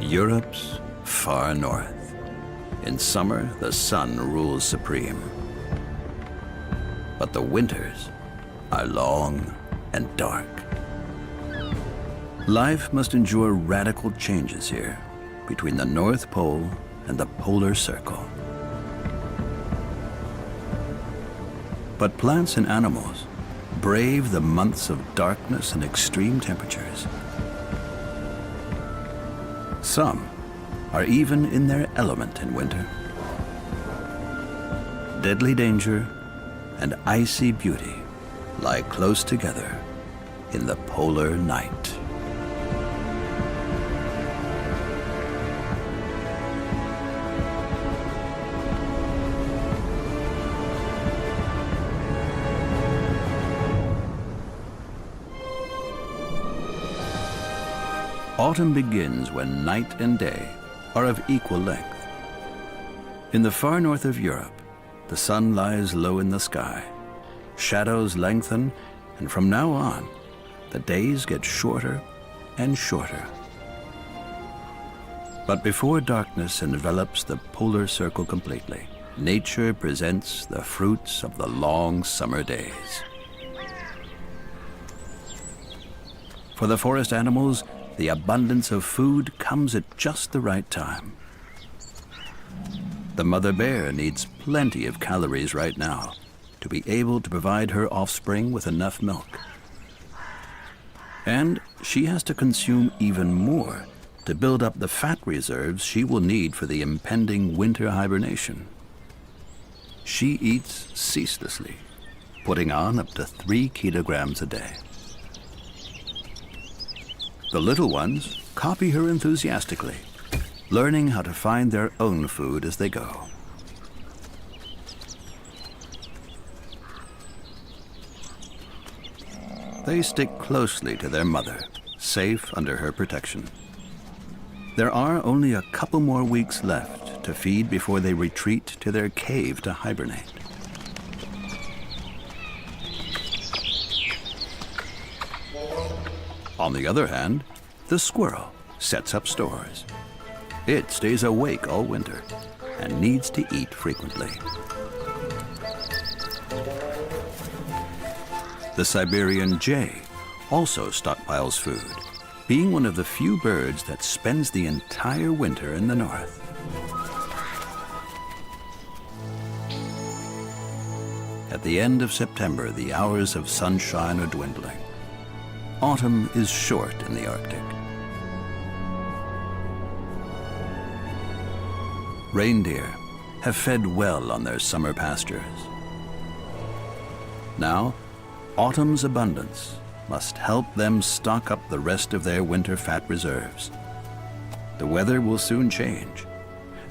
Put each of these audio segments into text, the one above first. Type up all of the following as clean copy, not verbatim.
Europe's far north. In summer, the sun rules supreme. But the winters are long and dark. Life must endure radical changes here between the North Pole and the polar circle. But plants and animals brave the months of darkness and extreme temperatures. Some are even in their element in winter. Deadly danger and icy beauty lie close together in the polar night. Autumn begins when night and day are of equal length. In the far north of Europe, the sun lies low in the sky. Shadows lengthen, and from now on, the days get shorter and shorter. But before darkness envelops the polar circle completely, nature presents the fruits of the long summer days. For the forest animals, the abundance of food comes at just the right time. The mother bear needs plenty of calories right now to be able to provide her offspring with enough milk. And she has to consume even more to build up the fat reserves she will need for the impending winter hibernation. She eats ceaselessly, putting on up to 3 kilograms a day. The little ones copy her enthusiastically, learning how to find their own food as they go. They stick closely to their mother, safe under her protection. There are only a couple more weeks left to feed before they retreat to their cave to hibernate. On the other hand, the squirrel sets up stores. It stays awake all winter and needs to eat frequently. The Siberian jay also stockpiles food, being one of the few birds that spends the entire winter in the north. At the end of September, the hours of sunshine are dwindling. Autumn is short in the Arctic. Reindeer have fed well on their summer pastures. Now, autumn's abundance must help them stock up the rest of their winter fat reserves. The weather will soon change,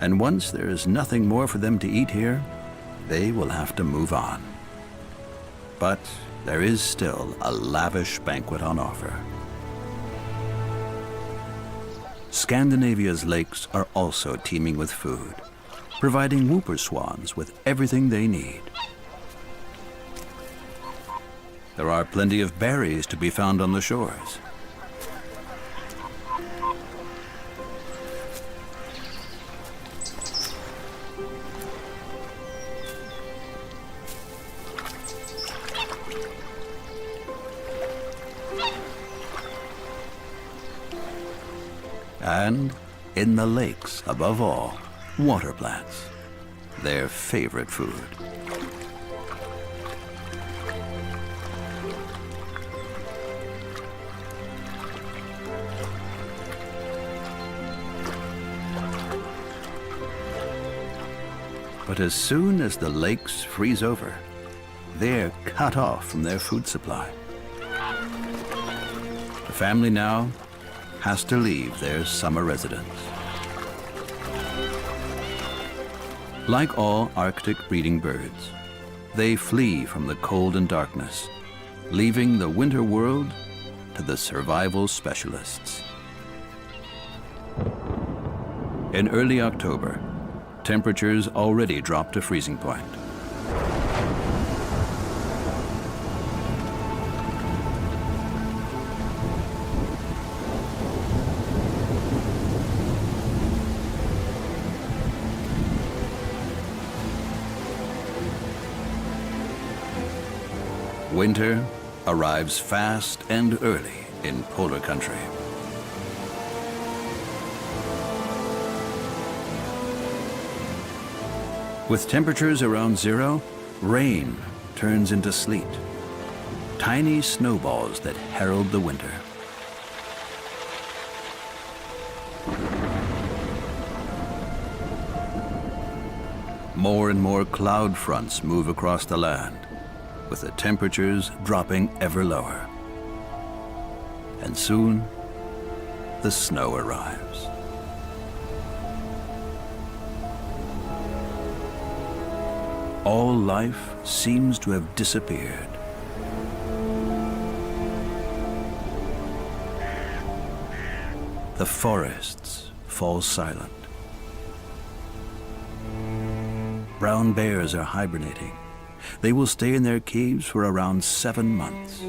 and once there is nothing more for them to eat here, they will have to move on. But there is still a lavish banquet on offer. Scandinavia's lakes are also teeming with food, providing whooper swans with everything they need. There are plenty of berries to be found on the shores. And in the lakes, above all, water plants, their favorite food. But as soon as the lakes freeze over, they're cut off from their food supply. The family now has to leave their summer residence. Like all Arctic breeding birds, they flee from the cold and darkness, leaving the winter world to the survival specialists. In early October, temperatures already dropped to freezing point. Winter arrives fast and early in polar country. With temperatures around zero, rain turns into sleet. Tiny snowballs that herald the winter. More and more cloud fronts move across the land, with the temperatures dropping ever lower. And soon, the snow arrives. All life seems to have disappeared. The forests fall silent. Brown bears are hibernating. They will stay in their caves for around 7 months.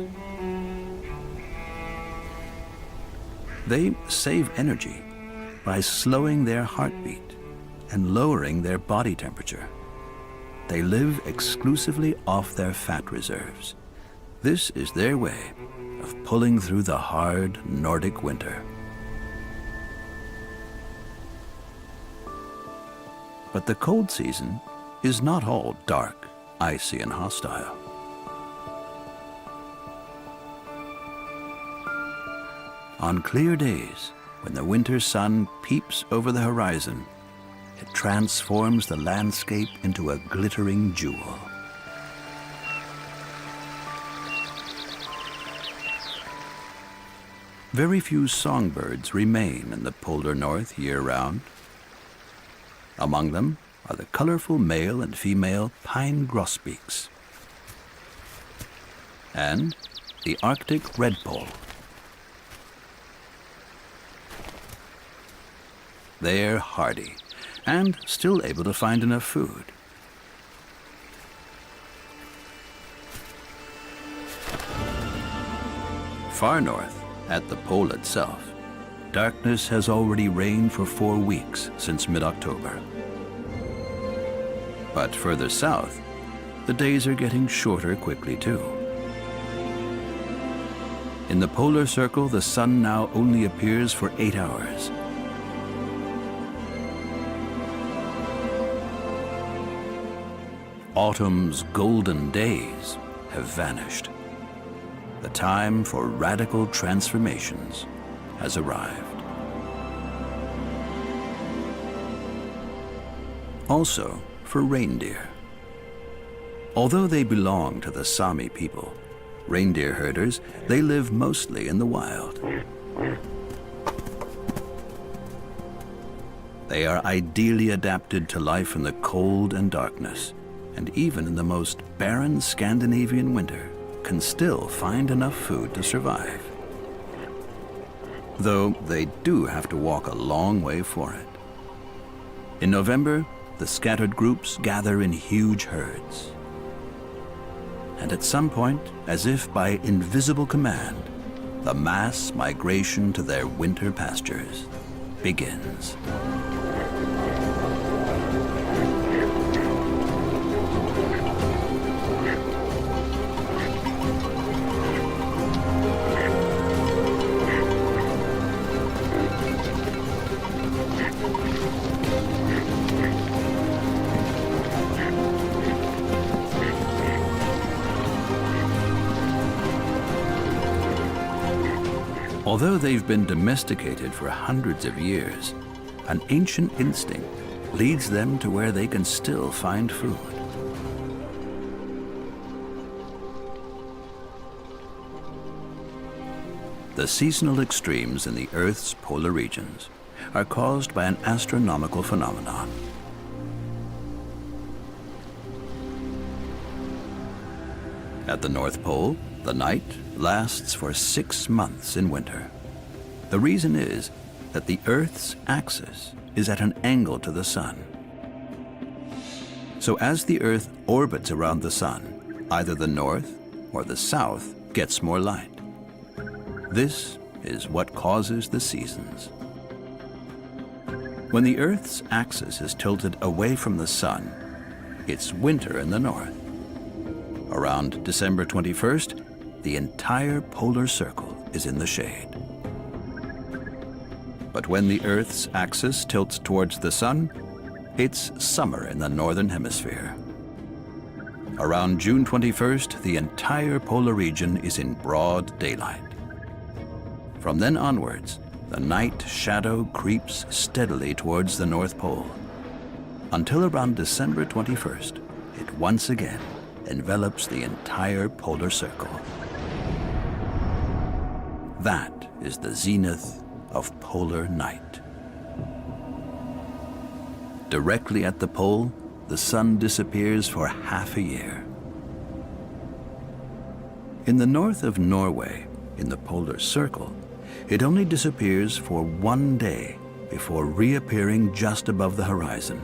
They save energy by slowing their heartbeat and lowering their body temperature. They live exclusively off their fat reserves. This is their way of pulling through the hard Nordic winter. But the cold season is not all dark, icy, and hostile. On clear days, when the winter sun peeps over the horizon, it transforms the landscape into a glittering jewel. Very few songbirds remain in the polar north year-round. Among them are the colorful male and female pine grosbeaks and the Arctic redpoll. They're hardy and still able to find enough food. Far north, at the pole itself, darkness has already reigned for 4 weeks since mid-October. But further south, the days are getting shorter quickly too. In the polar circle, the sun now only appears for 8 hours. Autumn's golden days have vanished. The time for radical transformations has arrived. Also, for reindeer. Although they belong to the Sami people, reindeer herders, they live mostly in the wild. They are ideally adapted to life in the cold and darkness, and even in the most barren Scandinavian winter, can still find enough food to survive. Though they do have to walk a long way for it. In November, the scattered groups gather in huge herds. And at some point, as if by invisible command, the mass migration to their winter pastures begins. Although they've been domesticated for hundreds of years, an ancient instinct leads them to where they can still find food. The seasonal extremes in the Earth's polar regions are caused by an astronomical phenomenon. At the North Pole, the night lasts for 6 months in winter. The reason is that the Earth's axis is at an angle to the sun. So as the Earth orbits around the sun, either the north or the south gets more light. This is what causes the seasons. When the Earth's axis is tilted away from the sun, it's winter in the north. Around December 21st, the entire polar circle is in the shade. But when the Earth's axis tilts towards the sun, it's summer in the northern hemisphere. Around June 21st, the entire polar region is in broad daylight. From then onwards, the night shadow creeps steadily towards the North Pole, until around December 21st, it once again envelops the entire polar circle. That is the zenith of polar night. Directly at the pole, the sun disappears for half a year. In the north of Norway, in the polar circle, it only disappears for 1 day before reappearing just above the horizon.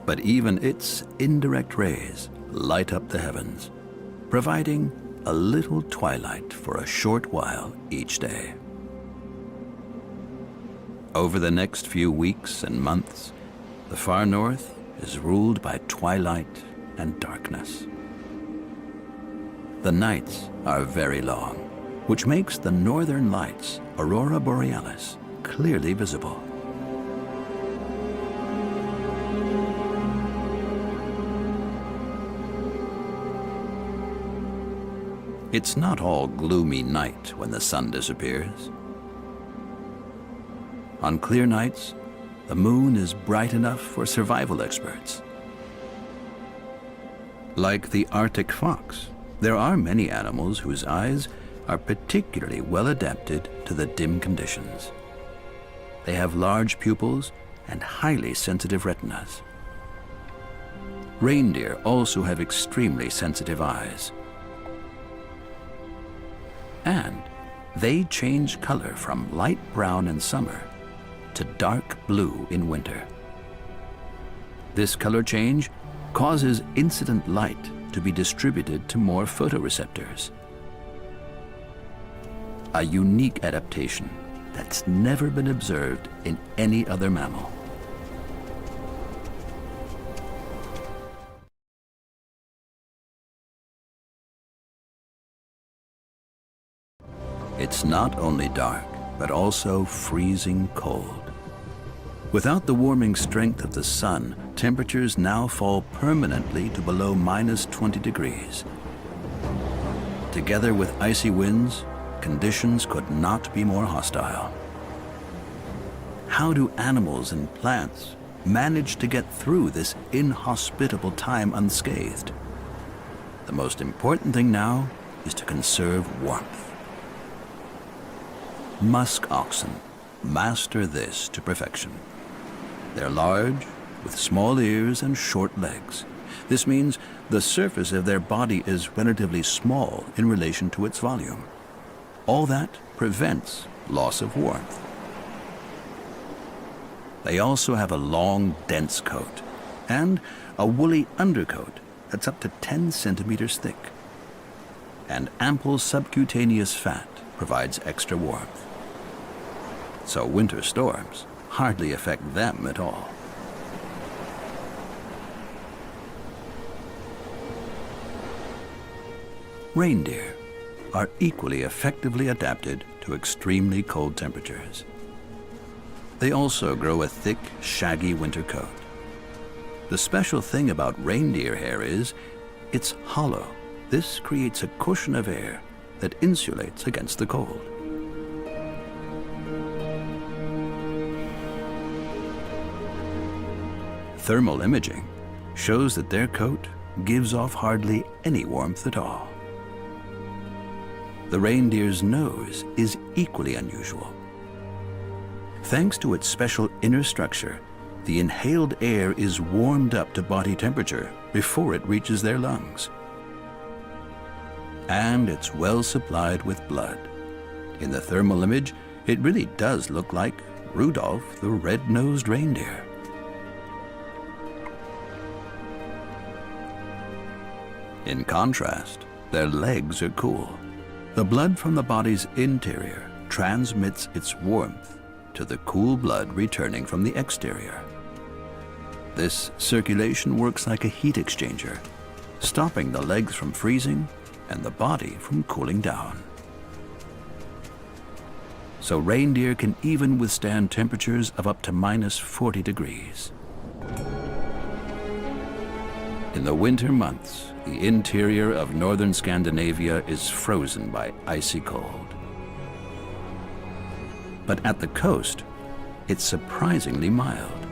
But even its indirect rays light up the heavens, providing a little twilight for a short while each day. Over the next few weeks and months, the far north is ruled by twilight and darkness. The nights are very long, which makes the northern lights, aurora borealis, clearly visible. It's not all gloomy night when the sun disappears. On clear nights, the moon is bright enough for survival experts. Like the Arctic fox, there are many animals whose eyes are particularly well adapted to the dim conditions. They have large pupils and highly sensitive retinas. Reindeer also have extremely sensitive eyes. And they change color from light brown in summer to dark blue in winter. This color change causes incident light to be distributed to more photoreceptors. A unique adaptation that's never been observed in any other mammal. It's not only dark, but also freezing cold. Without the warming strength of the sun, temperatures now fall permanently to below -20 degrees. Together with icy winds, conditions could not be more hostile. How do animals and plants manage to get through this inhospitable time unscathed? The most important thing now is to conserve warmth. Musk oxen master this to perfection. They're large, with small ears and short legs. This means the surface of their body is relatively small in relation to its volume. All that prevents loss of warmth. They also have a long, dense coat and a woolly undercoat that's up to 10 centimeters thick. And ample subcutaneous fat provides extra warmth. So winter storms hardly affect them at all. Reindeer are equally effectively adapted to extremely cold temperatures. They also grow a thick, shaggy winter coat. The special thing about reindeer hair is it's hollow. This creates a cushion of air that insulates against the cold. Thermal imaging shows that their coat gives off hardly any warmth at all. The reindeer's nose is equally unusual. Thanks to its special inner structure, the inhaled air is warmed up to body temperature before it reaches their lungs. And it's well supplied with blood. In the thermal image, it really does look like Rudolph the red-nosed reindeer. In contrast, their legs are cool. The blood from the body's interior transmits its warmth to the cool blood returning from the exterior. This circulation works like a heat exchanger, stopping the legs from freezing and the body from cooling down. So reindeer can even withstand temperatures of up to -40 degrees. In the winter months, the interior of northern Scandinavia is frozen by icy cold. But at the coast, it's surprisingly mild.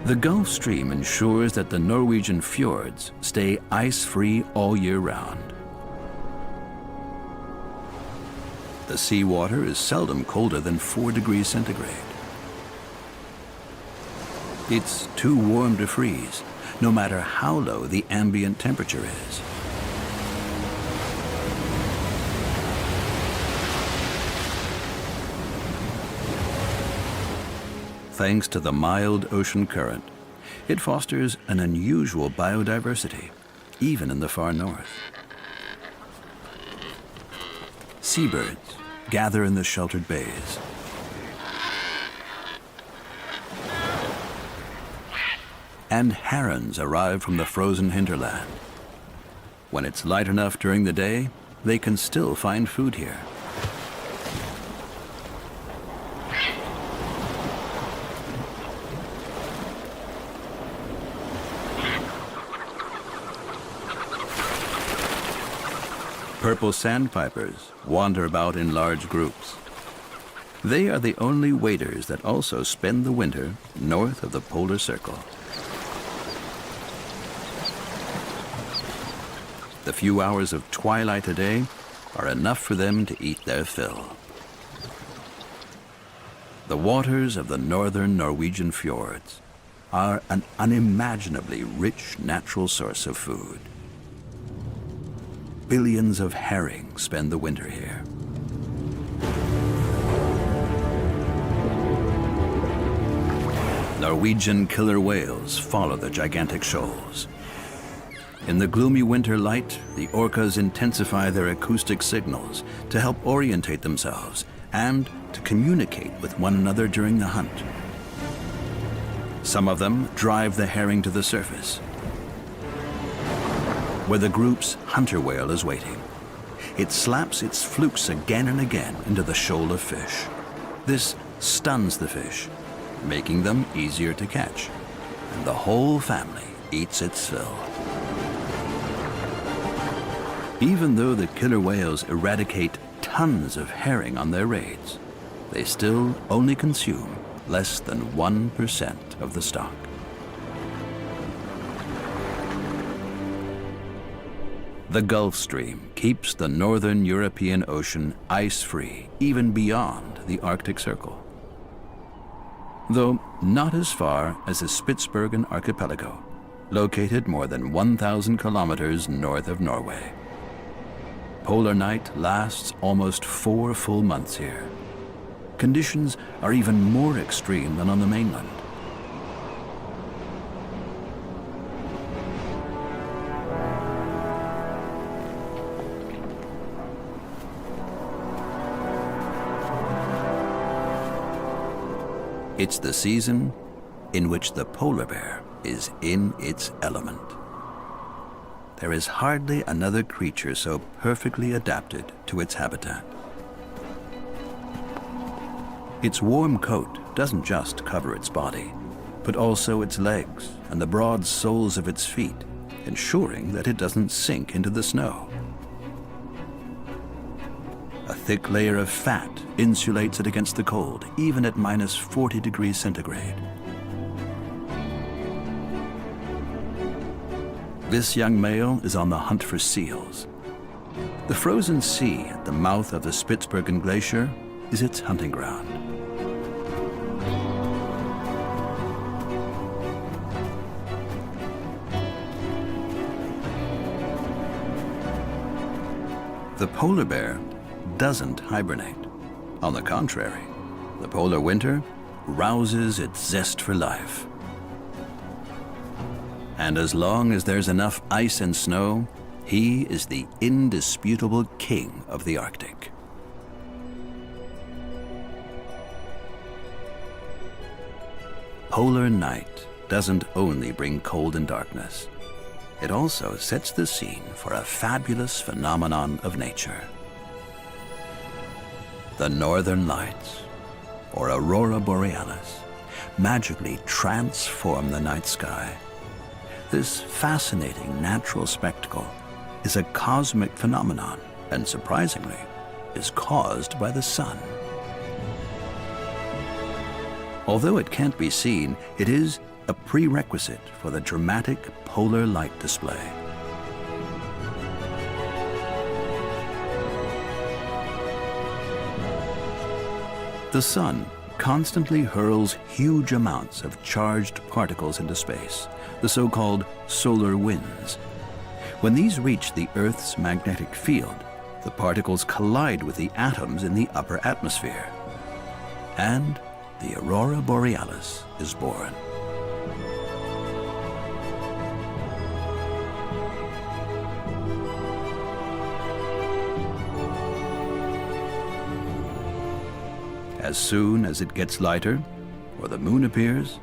The Gulf Stream ensures that the Norwegian fjords stay ice-free all year round. The seawater is seldom colder than 4 degrees centigrade. It's too warm to freeze, no matter how low the ambient temperature is. Thanks to the mild ocean current, it fosters an unusual biodiversity, even in the far north. Seabirds gather in the sheltered bays. And herons arrive from the frozen hinterland. When it's light enough during the day, they can still find food here. Purple sandpipers wander about in large groups. They are the only waders that also spend the winter north of the polar circle. The few hours of twilight a day are enough for them to eat their fill. The waters of the northern Norwegian fjords are an unimaginably rich natural source of food. Billions of herring spend the winter here. Norwegian killer whales follow the gigantic shoals. In the gloomy winter light, the orcas intensify their acoustic signals to help orientate themselves and to communicate with one another during the hunt. Some of them drive the herring to the surface, where the group's hunter whale is waiting. It slaps its flukes again and again into the shoal of fish. This stuns the fish, making them easier to catch, and the whole family eats its fill. Even though the killer whales eradicate tons of herring on their raids, they still only consume less than 1% of the stock. The Gulf Stream keeps the northern European Ocean ice-free, even beyond the Arctic Circle. Though not as far as the Spitsbergen Archipelago, located more than 1,000 kilometers north of Norway. Polar night lasts almost 4 full months here. Conditions are even more extreme than on the mainland. It's the season in which the polar bear is in its element. There is hardly another creature so perfectly adapted to its habitat. Its warm coat doesn't just cover its body, but also its legs and the broad soles of its feet, ensuring that it doesn't sink into the snow. A thick layer of fat insulates it against the cold, even at -40 degrees centigrade. This young male is on the hunt for seals. The frozen sea at the mouth of the Spitsbergen Glacier is its hunting ground. The polar bear doesn't hibernate. On the contrary, the polar winter rouses its zest for life. And as long as there's enough ice and snow, he is the indisputable king of the Arctic. polar night doesn't only bring cold and darkness. It also sets the scene for a fabulous phenomenon of nature. The northern lights, or aurora borealis, magically transform the night sky. This fascinating natural spectacle is a cosmic phenomenon and, surprisingly, is caused by the sun. Although it can't be seen, it is a prerequisite for the dramatic polar light display. The sun constantly hurls huge amounts of charged particles into space, the so-called solar winds. When these reach the Earth's magnetic field, the particles collide with the atoms in the upper atmosphere, and the aurora borealis is born. As soon as it gets lighter, or the moon appears,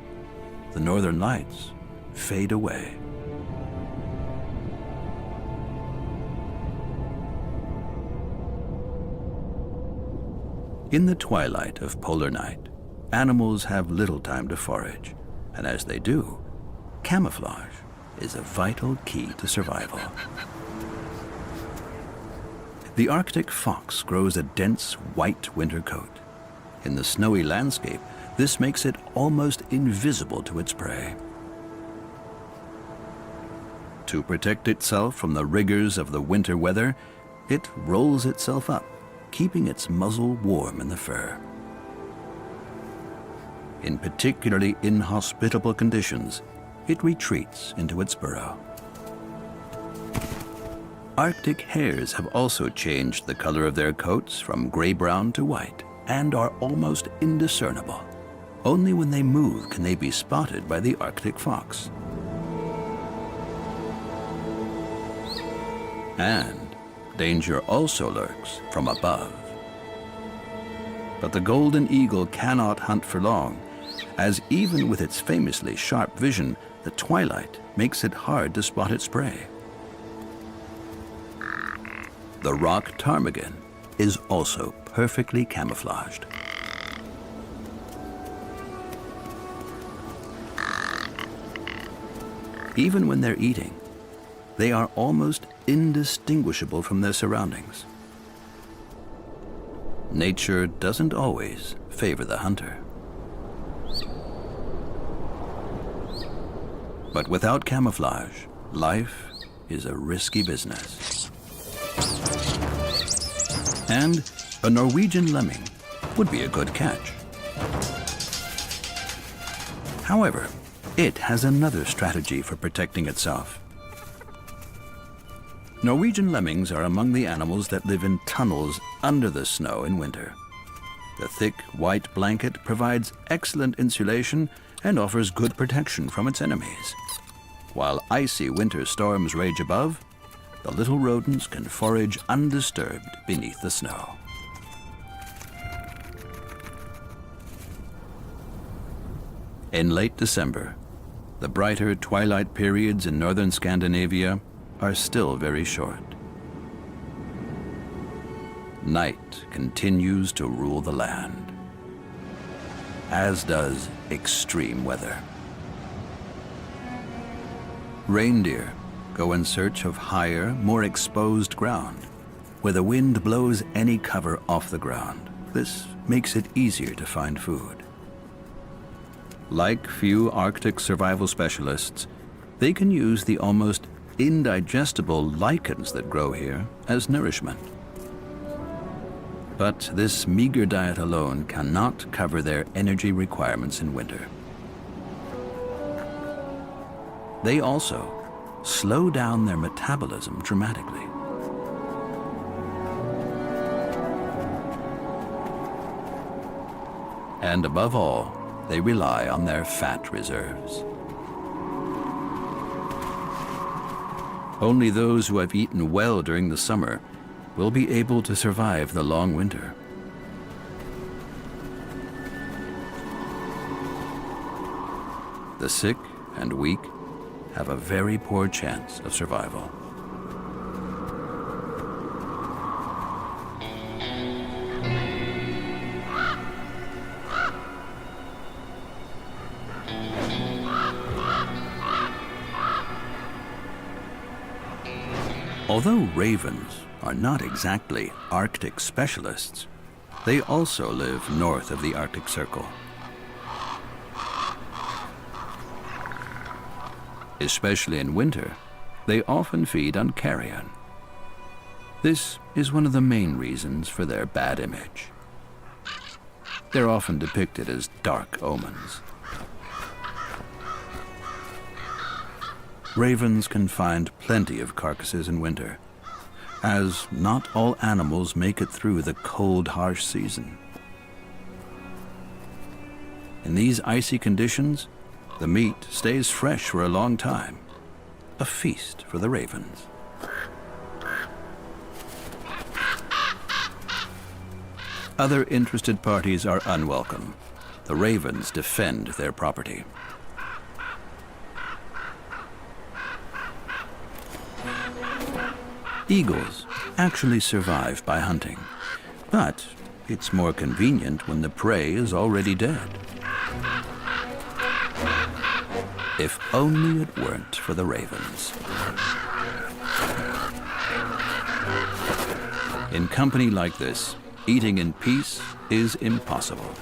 the northern lights fade away. In the twilight of polar night, animals have little time to forage, and as they do, camouflage is a vital key to survival. The Arctic fox grows a dense white winter coat. In the snowy landscape, this makes it almost invisible to its prey. To protect itself from the rigors of the winter weather, it rolls itself up, keeping its muzzle warm in the fur. In particularly inhospitable conditions, it retreats into its burrow. Arctic hares have also changed the color of their coats from gray-brown to white, and are almost indiscernible. Only when they move can they be spotted by the Arctic fox. And danger also lurks from above. But the golden eagle cannot hunt for long, as even with its famously sharp vision, the twilight makes it hard to spot its prey. The rock ptarmigan is also perfectly camouflaged. Even when they're eating, they are almost indistinguishable from their surroundings. Nature doesn't always favor the hunter. But without camouflage, life is a risky business. And a Norwegian lemming would be a good catch. However, it has another strategy for protecting itself. Norwegian lemmings are among the animals that live in tunnels under the snow in winter. The thick white blanket provides excellent insulation and offers good protection from its enemies. While icy winter storms rage above, the little rodents can forage undisturbed beneath the snow. In late December, the brighter twilight periods in northern Scandinavia are still very short. Night continues to rule the land, as does extreme weather. Reindeer go in search of higher, more exposed ground, where the wind blows any cover off the ground. This makes it easier to find food. Like few Arctic survival specialists, they can use the almost indigestible lichens that grow here as nourishment. But this meager diet alone cannot cover their energy requirements in winter. They also slow down their metabolism dramatically. And above all, they rely on their fat reserves. Only those who have eaten well during the summer will be able to survive the long winter. The sick and weak have a very poor chance of survival. Although ravens are not exactly Arctic specialists, they also live north of the Arctic Circle. Especially in winter, they often feed on carrion. This is one of the main reasons for their bad image. They're often depicted as dark omens. Ravens can find plenty of carcasses in winter, as not all animals make it through the cold, harsh season. In these icy conditions, the meat stays fresh for a long time, a feast for the ravens. Other interested parties are unwelcome. The ravens defend their property. Eagles actually survive by hunting, but it's more convenient when the prey is already dead. If only it weren't for the ravens. In company like this, eating in peace is impossible.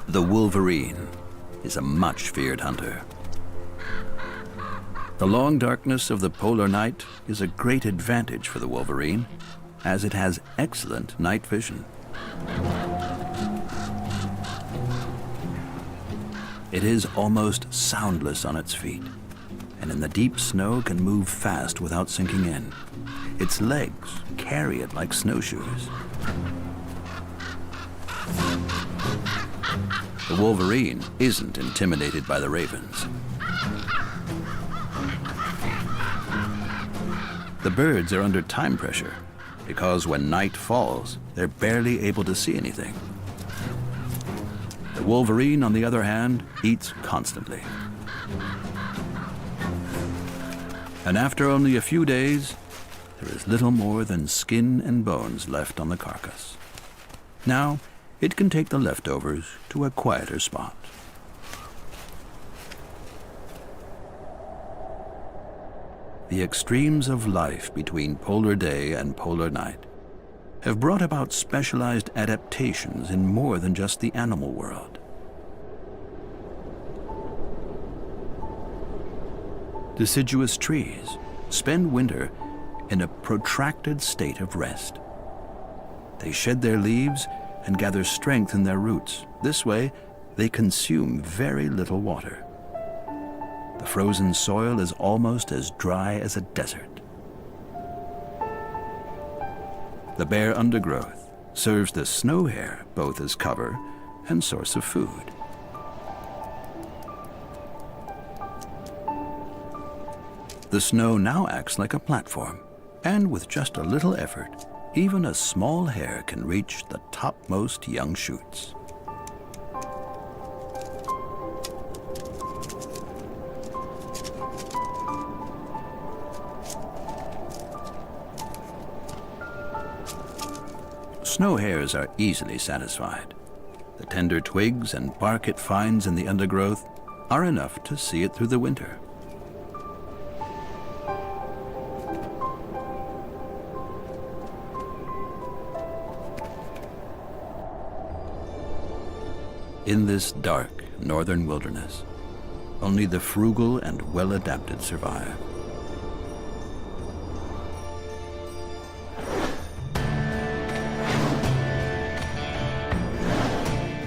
The wolverine is a much feared hunter. The long darkness of the polar night is a great advantage for the wolverine, as it has excellent night vision. It is almost soundless on its feet, and in the deep snow can move fast without sinking in. Its legs carry it like snowshoes. The wolverine isn't intimidated by the ravens. The birds are under time pressure because when night falls, they're barely able to see anything. The wolverine, on the other hand, eats constantly. And after only a few days, there is little more than skin and bones left on the carcass. Now, it can take the leftovers to a quieter spot. The extremes of life between polar day and polar night have brought about specialized adaptations in more than just the animal world. Deciduous trees spend winter in a protracted state of rest. They shed their leaves and gather strength in their roots. This way, they consume very little water. The frozen soil is almost as dry as a desert. The bare undergrowth serves the snow hare both as cover and source of food. The snow now acts like a platform, and with just a little effort, even a small hare can reach the topmost young shoots. Snow hares are easily satisfied. The tender twigs and bark it finds in the undergrowth are enough to see it through the winter. In this dark northern wilderness, only the frugal and well-adapted survive.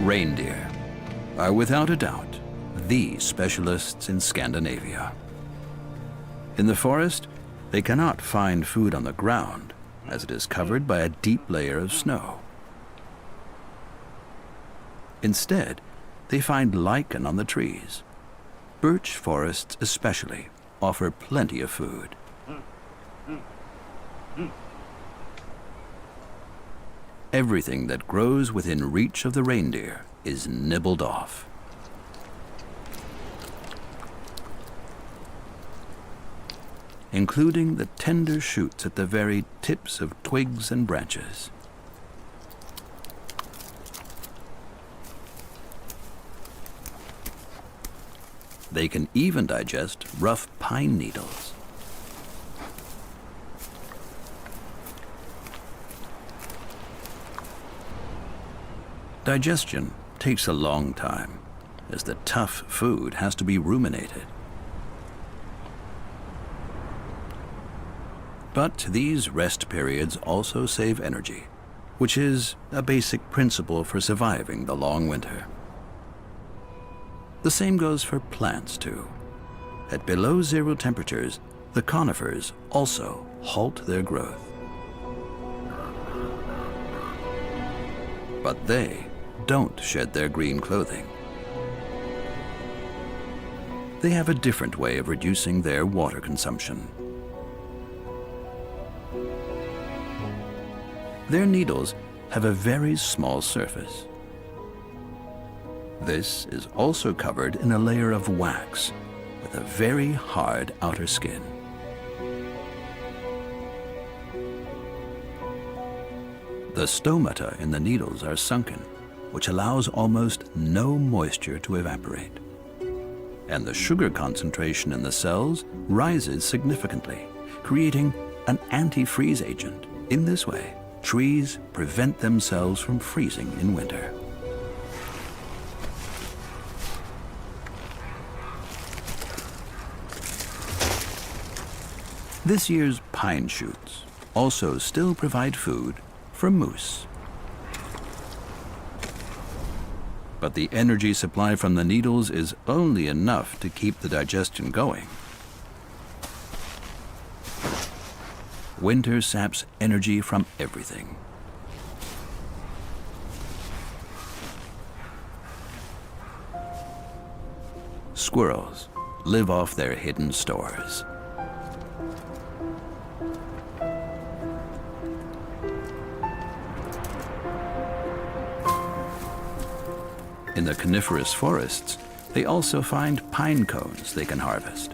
Reindeer are without a doubt the specialists in Scandinavia. In the forest, they cannot find food on the ground, as it is covered by a deep layer of snow. Instead, they find lichen on the trees. Birch forests especially offer plenty of food. Everything that grows within reach of the reindeer is nibbled off. Including the tender shoots at the very tips of twigs and branches. They can even digest rough pine needles. Digestion takes a long time, as the tough food has to be ruminated. But these rest periods also save energy, which is a basic principle for surviving the long winter. The same goes for plants, too. At below zero temperatures, the conifers also halt their growth. But they don't shed their green clothing. They have a different way of reducing their water consumption. Their needles have a very small surface. This is also covered in a layer of wax with a very hard outer skin. The stomata in the needles are sunken, which allows almost no moisture to evaporate. And the sugar concentration in the cells rises significantly, creating an antifreeze agent. In this way, trees prevent themselves from freezing in winter. This year's pine shoots also still provide food for moose. But the energy supply from the needles is only enough to keep the digestion going. Winter saps energy from everything. Squirrels live off their hidden stores. In the coniferous forests, they also find pine cones they can harvest.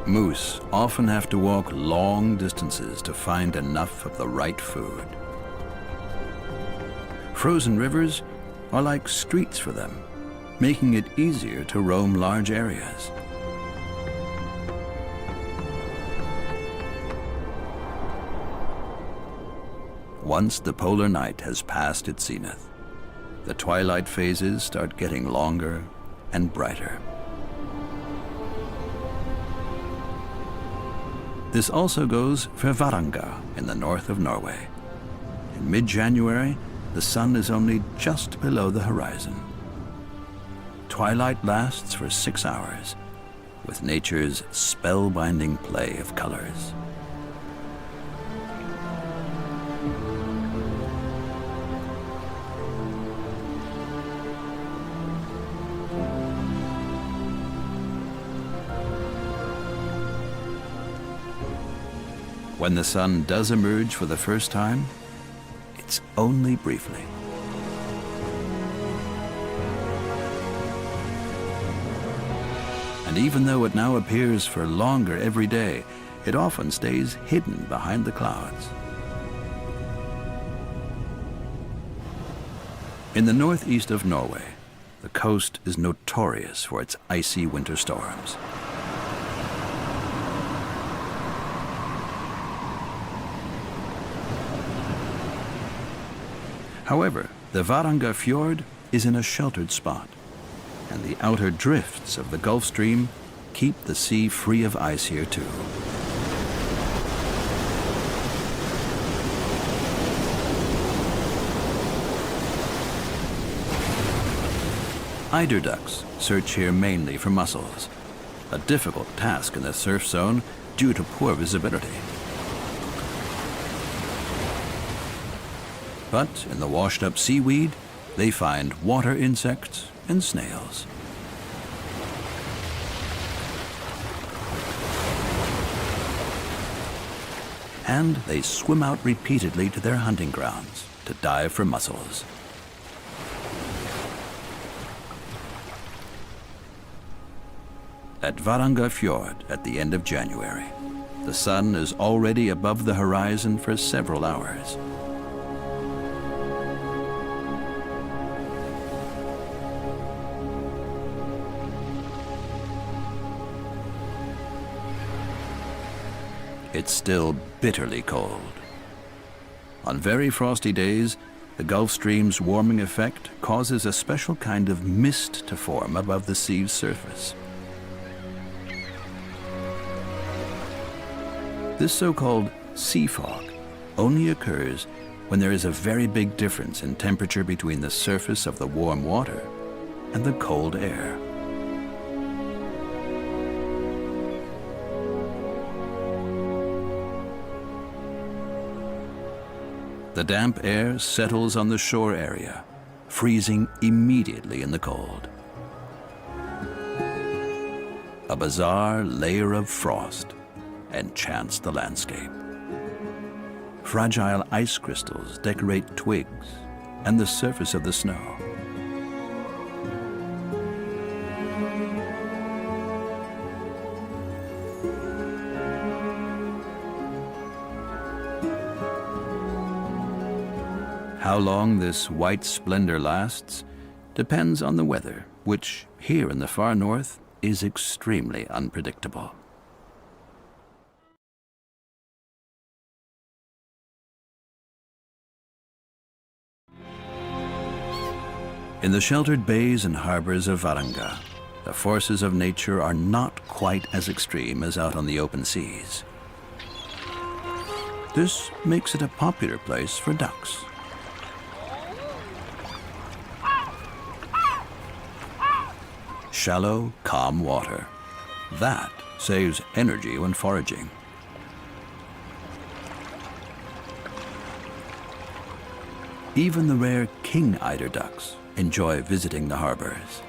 Moose often have to walk long distances to find enough of the right food. Frozen rivers are like streets for them, making it easier to roam large areas. Once the polar night has passed its zenith, the twilight phases start getting longer and brighter. This also goes for Varanga in the north of Norway. In mid-January, the sun is only just below the horizon. Twilight lasts for 6 hours, with nature's spellbinding play of colors. When the sun does emerge for the first time, it's only briefly. And even though it now appears for longer every day, it often stays hidden behind the clouds. In the northeast of Norway, the coast is notorious for its icy winter storms. However, the Varanga Fjord is in a sheltered spot, and the outer drifts of the Gulf Stream keep the sea free of ice here too. Eider ducks search here mainly for mussels, a difficult task in the surf zone due to poor visibility. But in the washed-up seaweed, they find water insects and snails. And they swim out repeatedly to their hunting grounds to dive for mussels. At Varanga Fjord at the end of January, the sun is already above the horizon for several hours. It's still bitterly cold. On very frosty days, the Gulf Stream's warming effect causes a special kind of mist to form above the sea's surface. This so-called sea fog only occurs when there is a very big difference in temperature between the surface of the warm water and the cold air. The damp air settles on the shore area, freezing immediately in the cold. A bizarre layer of frost enchants the landscape. Fragile ice crystals decorate twigs and the surface of the snow. How long this white splendor lasts depends on the weather, which here in the far north is extremely unpredictable. In the sheltered bays and harbors of Varanga, the forces of nature are not quite as extreme as out on the open seas. This makes it a popular place for ducks. Shallow, calm water. That saves energy when foraging. Even the rare king eider ducks enjoy visiting the harbors.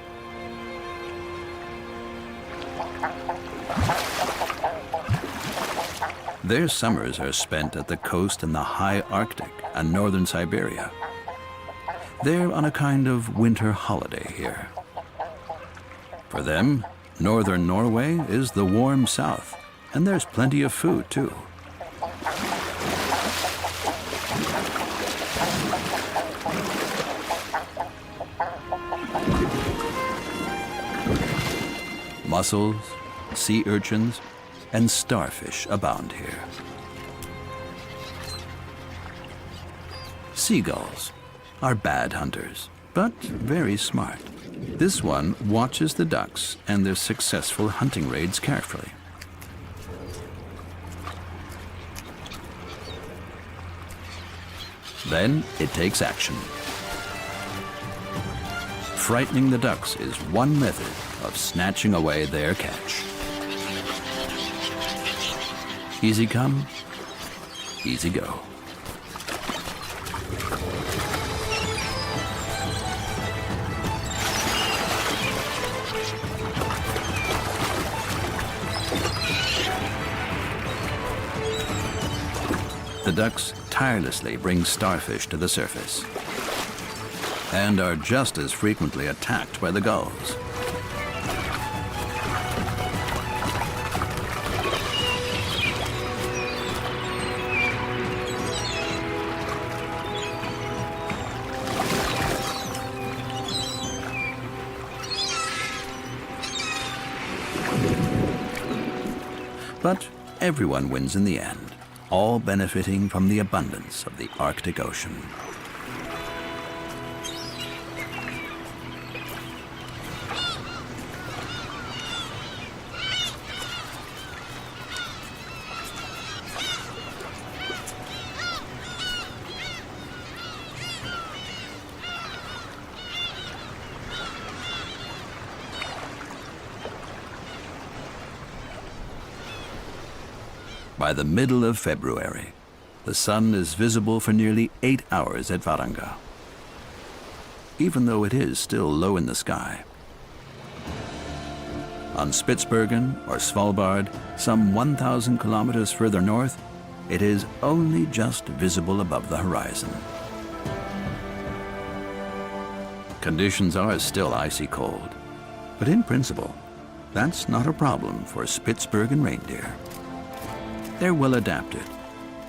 Their summers are spent at the coast in the high Arctic and northern Siberia. They're on a kind of winter holiday here. For them, northern Norway is the warm south, and there's plenty of food too. Mussels, sea urchins, and starfish abound here. Seagulls are bad hunters, but very smart. This one watches the ducks and their successful hunting raids carefully. Then it takes action. Frightening the ducks is one method of snatching away their catch. Easy come, easy go. The ducks tirelessly bring starfish to the surface and are just as frequently attacked by the gulls. But everyone wins in the end, all benefiting from the abundance of the Arctic Ocean. By the middle of February, the sun is visible for nearly 8 hours at Varanga, even though it is still low in the sky. On Spitsbergen or Svalbard, some 1,000 kilometers further north, it is only just visible above the horizon. Conditions are still icy cold, but in principle, that's not a problem for Spitsbergen reindeer. They're well adapted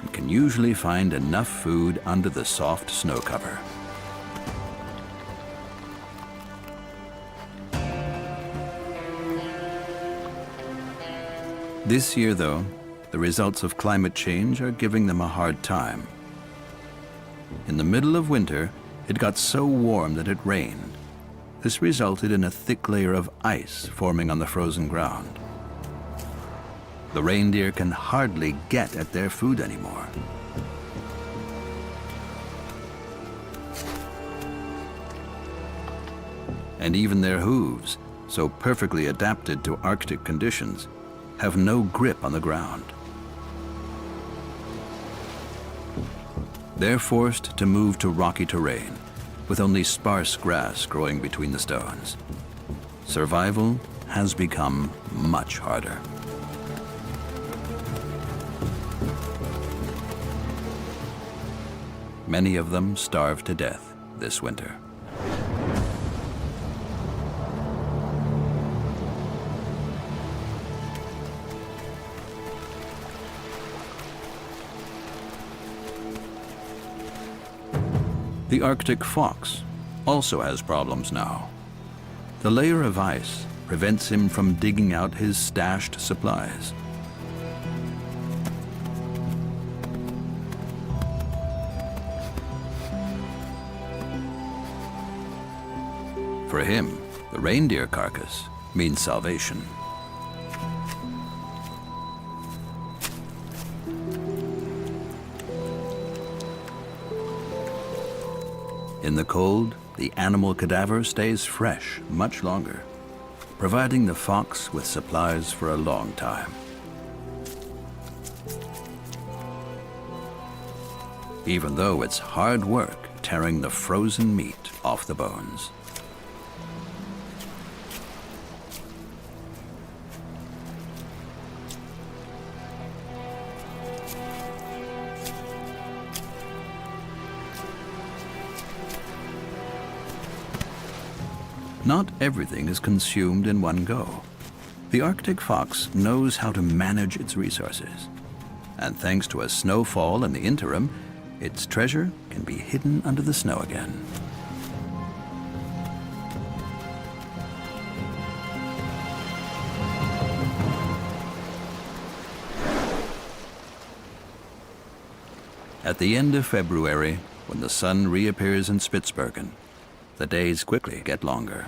and can usually find enough food under the soft snow cover. This year, though, the results of climate change are giving them a hard time. In the middle of winter, it got so warm that it rained. This resulted in a thick layer of ice forming on the frozen ground. The reindeer can hardly get at their food anymore. And even their hooves, so perfectly adapted to Arctic conditions, have no grip on the ground. They're forced to move to rocky terrain, with only sparse grass growing between the stones. Survival has become much harder. Many of them starved to death this winter. The Arctic fox also has problems now. The layer of ice prevents him from digging out his stashed supplies. For him, the reindeer carcass means salvation. In the cold, the animal cadaver stays fresh much longer, providing the fox with supplies for a long time. Even though it's hard work tearing the frozen meat off the bones. Not everything is consumed in one go. The Arctic fox knows how to manage its resources. And thanks to a snowfall in the interim, its treasure can be hidden under the snow again. At the end of February, when the sun reappears in Spitsbergen, the days quickly get longer.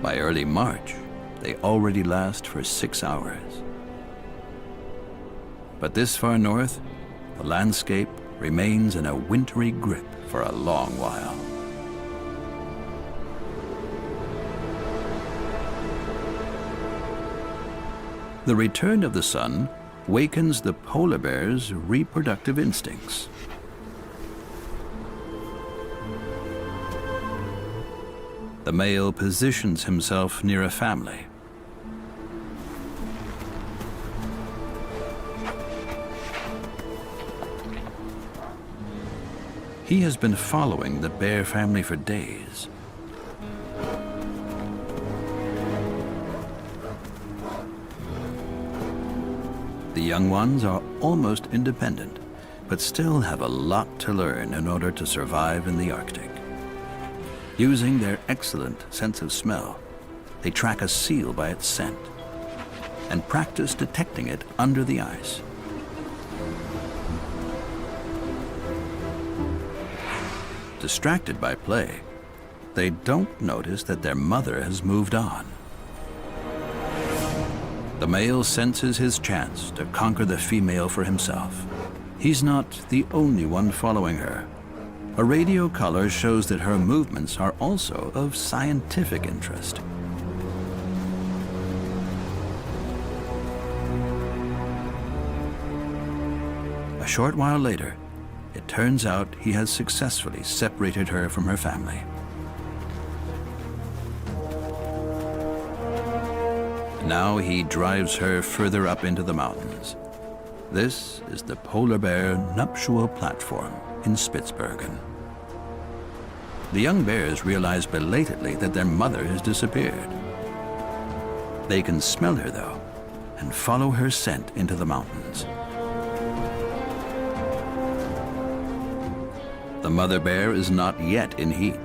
By early March, they already last for 6 hours. But this far north, the landscape remains in a wintry grip for a long while. The return of the sun wakens the polar bear's reproductive instincts. The male positions himself near a family. He has been following the bear family for days. The young ones are almost independent, but still have a lot to learn in order to survive in the Arctic. Using their excellent sense of smell, they track a seal by its scent and practice detecting it under the ice. Distracted by play, they don't notice that their mother has moved on. The male senses his chance to conquer the female for himself. He's not the only one following her. A radio collar shows that her movements are also of scientific interest. A short while later, it turns out he has successfully separated her from her family. Now he drives her further up into the mountains. This is the polar bear nuptial platform in Spitsbergen. The young bears realize belatedly that their mother has disappeared. They can smell her, though, and follow her scent into the mountains. The mother bear is not yet in heat.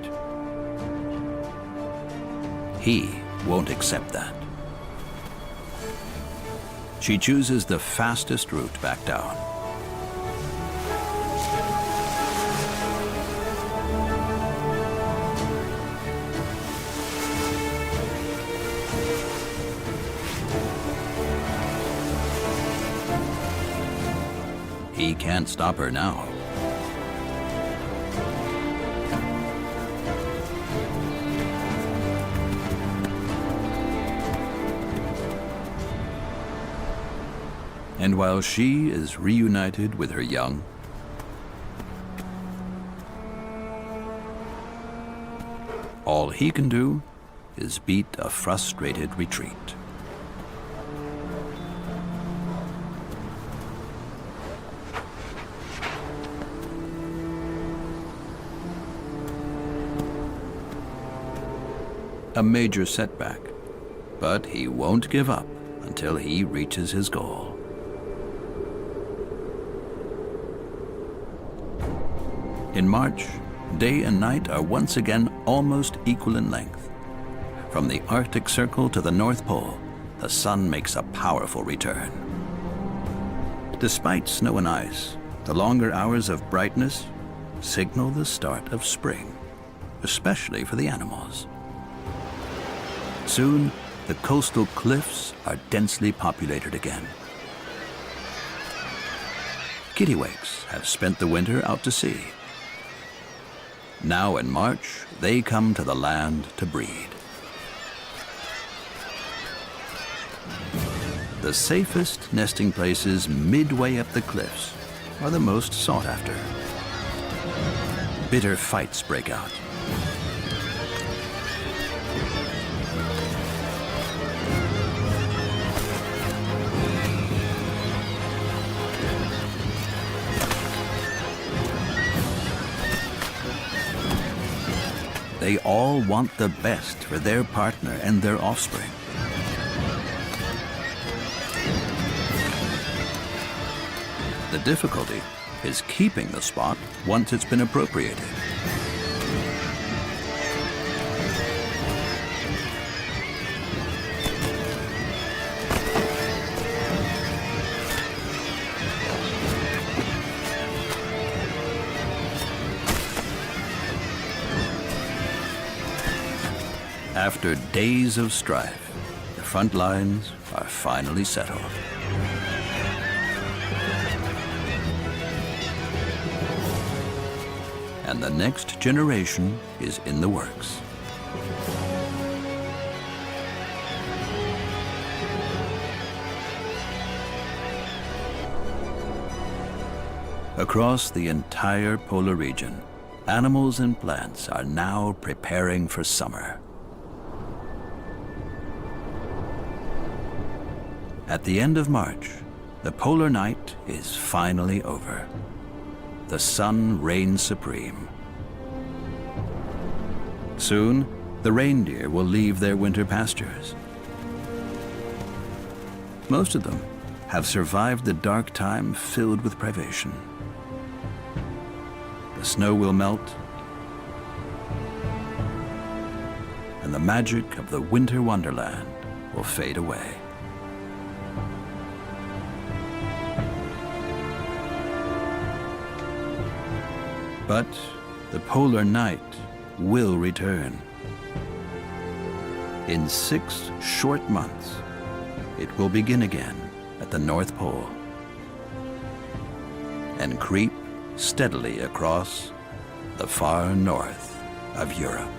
He won't accept that. She chooses the fastest route back down. He can't stop her now. And while she is reunited with her young, all he can do is beat a frustrated retreat. A major setback, but he won't give up until he reaches his goal. In March, day and night are once again almost equal in length. From the Arctic Circle to the North Pole, the sun makes a powerful return. Despite snow and ice, the longer hours of brightness signal the start of spring, especially for the animals. Soon, the coastal cliffs are densely populated again. Kittiwakes have spent the winter out to sea. Now in March, they come to the land to breed. The safest nesting places midway up the cliffs are the most sought after. Bitter fights break out. They all want the best for their partner and their offspring. The difficulty is keeping the spot once it's been appropriated. After days of strife, the front lines are finally settled. And the next generation is in the works. Across the entire polar region, animals and plants are now preparing for summer. At the end of March, the polar night is finally over. The sun reigns supreme. Soon, the reindeer will leave their winter pastures. Most of them have survived the dark time filled with privation. the snow will melt, and the magic of the winter wonderland will fade away. But the polar night will return. In 6 short months, it will begin again at the North Pole and creep steadily across the far north of Europe.